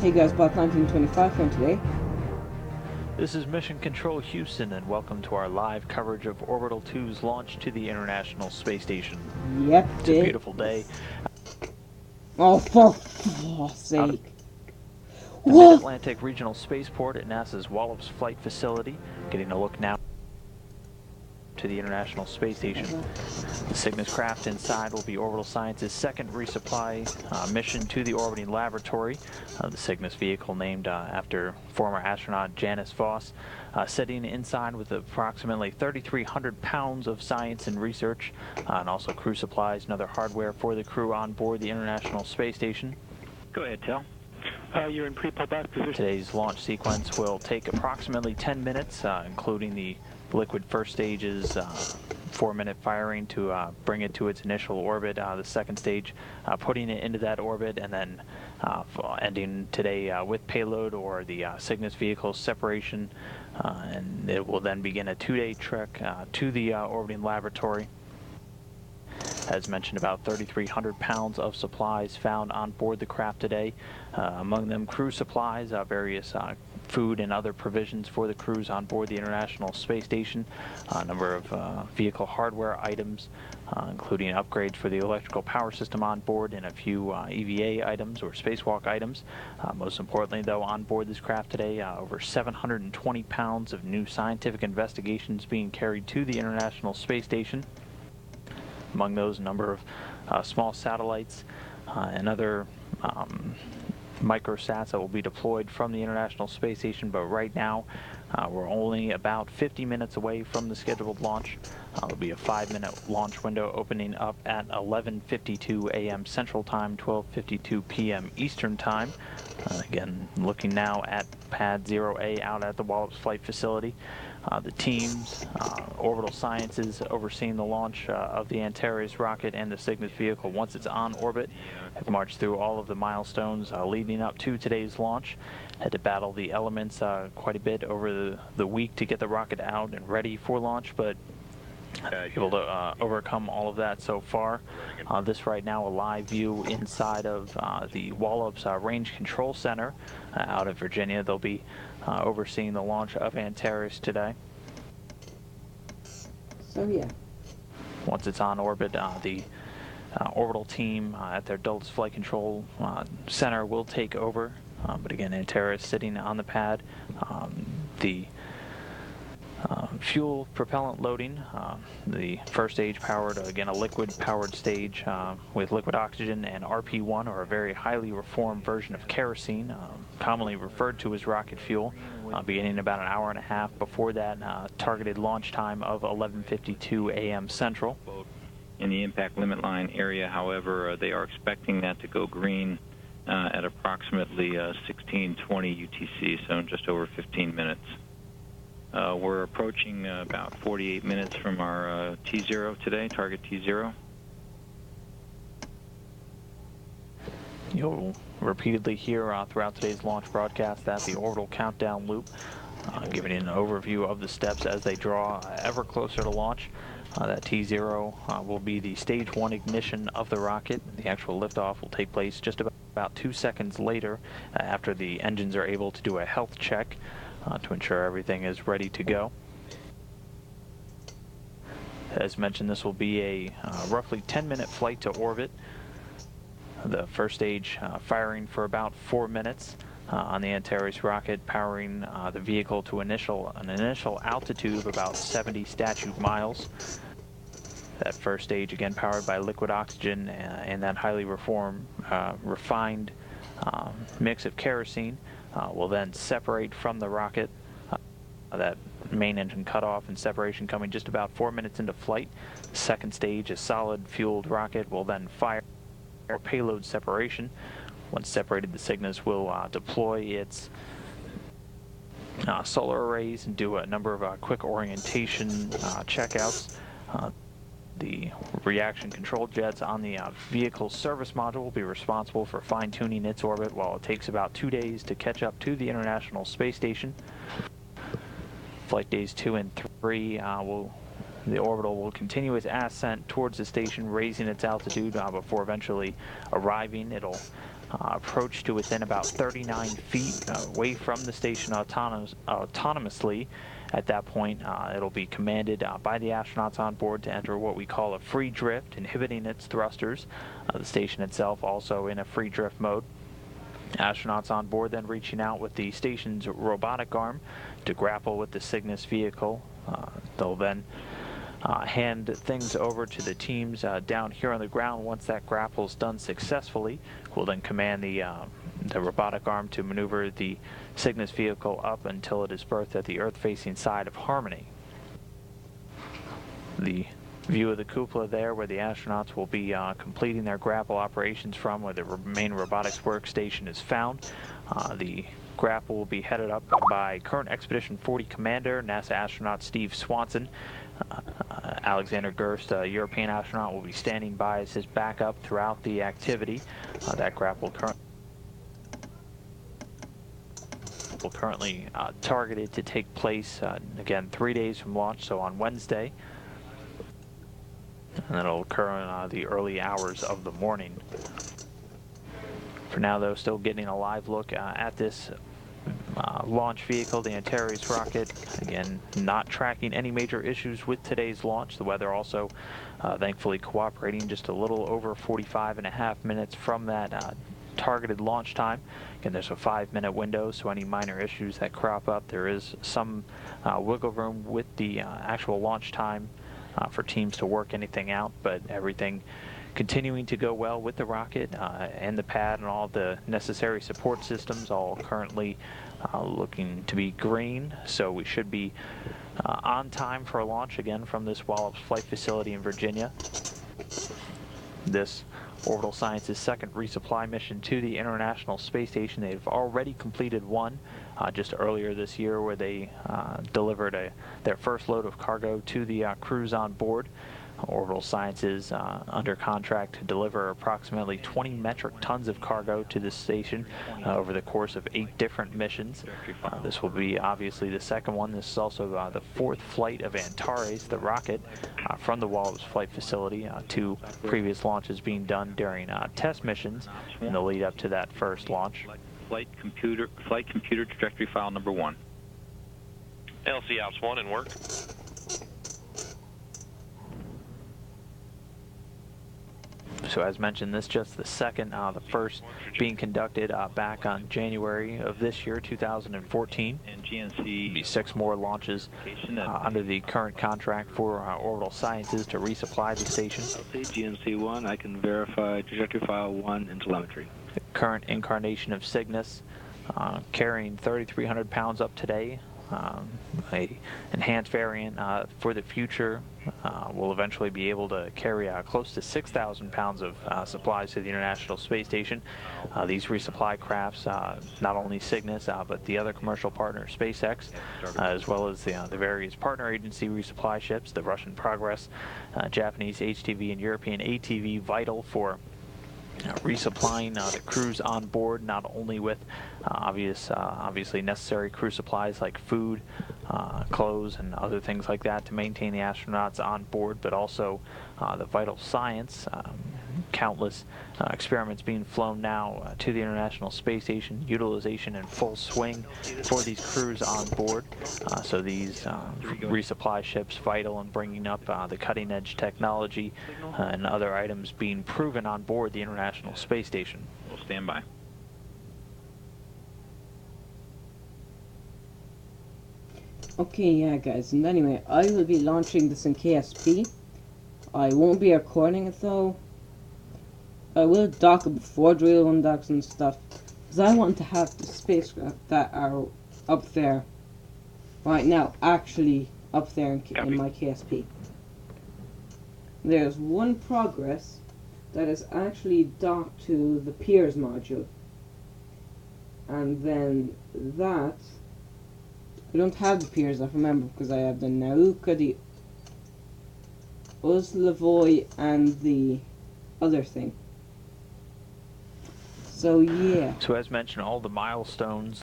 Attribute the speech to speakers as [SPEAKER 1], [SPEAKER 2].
[SPEAKER 1] Hey guys, Block 1925 from today.
[SPEAKER 2] This is Mission Control Houston, and welcome to our live coverage of Orbital 2's launch to the International Space Station.
[SPEAKER 1] Yep,
[SPEAKER 2] It's a beautiful day.
[SPEAKER 1] Oh, for fuck's sake.
[SPEAKER 2] The Mid-Atlantic Regional Spaceport at NASA's Wallops Flight Facility, getting a look now to the International Space Station. The Cygnus craft inside will be Orbital Science's second resupply mission to the orbiting laboratory. The Cygnus vehicle, named after former astronaut Janice Voss, sitting inside with approximately 3,300 pounds of science and research, and also crew supplies and other hardware for the crew on board the International Space Station.
[SPEAKER 3] Go ahead, Tel. You're in pre-pullback position.
[SPEAKER 2] Today's launch sequence will take approximately 10 minutes, including the liquid first stage's 4-minute firing to bring it to its initial orbit, the second stage putting it into that orbit, and then ending today with payload or the Cygnus vehicle separation, and it will then begin a 2-day trek to the orbiting laboratory. As mentioned, about 3,300 pounds of supplies found on board the craft today. Among them, crew supplies, various food and other provisions for the crews on board the International Space Station, a number of vehicle hardware items, including upgrades for the electrical power system on board, and a few EVA items or spacewalk items. Most importantly, though, on board this craft today, over 720 pounds of new scientific investigations being carried to the International Space Station. Among those, a number of small satellites and other microsats that will be deployed from the International Space Station, but right now we're only about 50 minutes away from the scheduled launch. There'll be a 5-minute launch window opening up at 11:52 a.m. Central Time, 12:52 p.m. Eastern Time. Again, looking now at Pad 0A out at the Wallops Flight Facility. The teams, Orbital Sciences, overseeing the launch of the Antares rocket and the Cygnus vehicle once it's on orbit, have marched through all of the milestones leading up to today's launch. Had to battle the elements quite a bit over the week to get the rocket out and ready for launch, but able to overcome all of that so far. This right now a live view inside of the Wallops Range Control Center out of Virginia. They'll be overseeing the launch of Antares today.
[SPEAKER 1] So yeah.
[SPEAKER 2] Once it's on orbit, the orbital team at their Dulles Flight Control Center will take over. But again, Antares sitting on the pad. The fuel propellant loading, the first stage powered, again, a liquid powered stage with liquid oxygen and RP1, or a very highly reformed version of kerosene, commonly referred to as rocket fuel, beginning about an hour and a half before that targeted launch time of 11:52 a.m. Central.
[SPEAKER 3] In the impact limit line area, however, they are expecting that to go green at approximately 16:20 UTC, so in just over 15 minutes. We're approaching about 48 minutes from our T0 today, target T0.
[SPEAKER 2] You'll repeatedly hear throughout today's launch broadcast that the orbital countdown loop, giving an overview of the steps as they draw ever closer to launch. That T0 will be the stage 1 ignition of the rocket. The actual liftoff will take place just about 2 seconds later after the engines are able to do a health check to ensure everything is ready to go. As mentioned, this will be a roughly 10-minute flight to orbit. The first stage firing for about 4 minutes on the Antares rocket, powering the vehicle to an initial altitude of about 70 statute miles. That first stage, again, powered by liquid oxygen and that highly refined mix of kerosene, will then separate from the rocket. That main engine cutoff and separation coming just about 4 minutes into flight. Second stage, a solid fueled rocket, will then fire payload separation. Once separated, the Cygnus will deploy its solar arrays and do a number of quick orientation checkouts. The reaction control jets on the vehicle service module will be responsible for fine-tuning its orbit, while it takes about 2 days to catch up to the International Space Station. Flight days 2 and 3 the orbital will continue its ascent towards the station, raising its altitude before eventually arriving. It'll approach to within about 39 feet away from the station autonomously. At that point, it'll be commanded by the astronauts on board to enter what we call a free drift, inhibiting its thrusters. The station itself also in a free drift mode. Astronauts on board then reaching out with the station's robotic arm to grapple with the Cygnus vehicle. They'll then hand things over to the teams down here on the ground. Once that grapple is done successfully, we'll then command the robotic arm to maneuver the Cygnus vehicle up until it is berthed at the Earth-facing side of Harmony. The view of the cupola there, where the astronauts will be completing their grapple operations from, where the main robotics workstation is found. The grapple will be headed up by current Expedition 40 commander, NASA astronaut Steve Swanson. Alexander Gerst, a European astronaut, will be standing by as his backup throughout the activity. That grapple currently targeted to take place, again, 3 days from launch, so on Wednesday. And it'll occur in the early hours of the morning. For now, though, still getting a live look at this launch vehicle, the Antares rocket. Again, not tracking any major issues with today's launch. The weather also thankfully cooperating, just a little over 45.5 minutes from that targeted launch time. Again, there's a 5-minute window, so any minor issues that crop up, there is some wiggle room with the actual launch time for teams to work anything out, but everything continuing to go well with the rocket and the pad and all the necessary support systems, all currently looking to be green, so we should be on time for a launch again from this Wallops Flight Facility in Virginia. This Orbital Science's second resupply mission to the International Space Station. They've already completed one just earlier this year, where they delivered their first load of cargo to the crews on board. Orbital Sciences under contract to deliver approximately 20 metric tons of cargo to the station over the course of 8 different missions. This will be obviously the second one. This is also the 4th flight of Antares, the rocket, from the Wallops Flight Facility. 2 previous launches being done during test missions in the lead up to that first launch.
[SPEAKER 3] Flight computer trajectory file number 1.
[SPEAKER 4] LC Ops 1 in work.
[SPEAKER 2] So as mentioned, this is just the second, the first being conducted back on January of this year, 2014.
[SPEAKER 3] And GNC
[SPEAKER 2] There'll be 6 more launches under the current contract for Orbital Sciences to resupply the station.
[SPEAKER 5] GNC 1, I can verify trajectory file 1 in telemetry.
[SPEAKER 2] The current incarnation of Cygnus, carrying 3,300 pounds up today. A enhanced variant for the future will eventually be able to carry close to 6,000 pounds of supplies to the International Space Station. These resupply crafts, not only Cygnus, but the other commercial partner, SpaceX, as well as the various partner agency resupply ships, the Russian Progress, Japanese HTV, and European ATV, vital for resupplying the crews on board, not only with obviously necessary crew supplies like food, clothes, and other things like that to maintain the astronauts on board, but also the vital science. Countless experiments being flown now to the International Space Station, utilization in full swing for these crews on board. So these resupply ships vital in bringing up the cutting-edge technology and other items being proven on board the International Space Station.
[SPEAKER 3] We'll stand by.
[SPEAKER 1] Okay, yeah, guys, and anyway, I will be launching this in KSP. I won't be recording it, though. I will dock it before drill one docks and stuff, because I want to have the spacecraft that are up there right now actually up there in my KSP. There's one Progress that is actually docked to the Piers module, and then that I don't have the Piers, I remember, because I have the Nauka, the Uzlavoy, and the other thing. So yeah.
[SPEAKER 2] So as mentioned, all the milestones